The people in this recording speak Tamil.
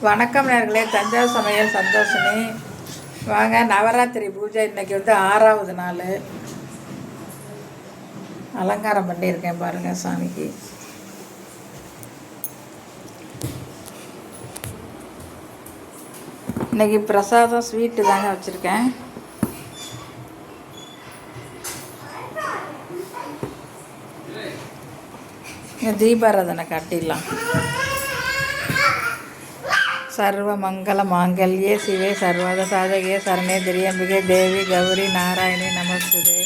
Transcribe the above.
வணக்கம் நேர்களே, தஞ்சாவூர் சமையல் சந்தோஷினி. வாங்க, நவராத்திரி பூஜை இன்றைக்கி 6வது நாள். அலங்காரம் பண்ணியிருக்கேன் பாருங்கள் சாமிக்கு. இன்றைக்கி பிரசாதம் ஸ்வீட்டு தாங்க வச்சுருக்கேன். தீபாராதனை காட்டிடலாம். சர்வ மங்கள மாங்கல்யே சிவே சர்வத சாதகே சரணே திரியம்பிகே தேவி கௌரி நாராயணி நமஸ்துதே.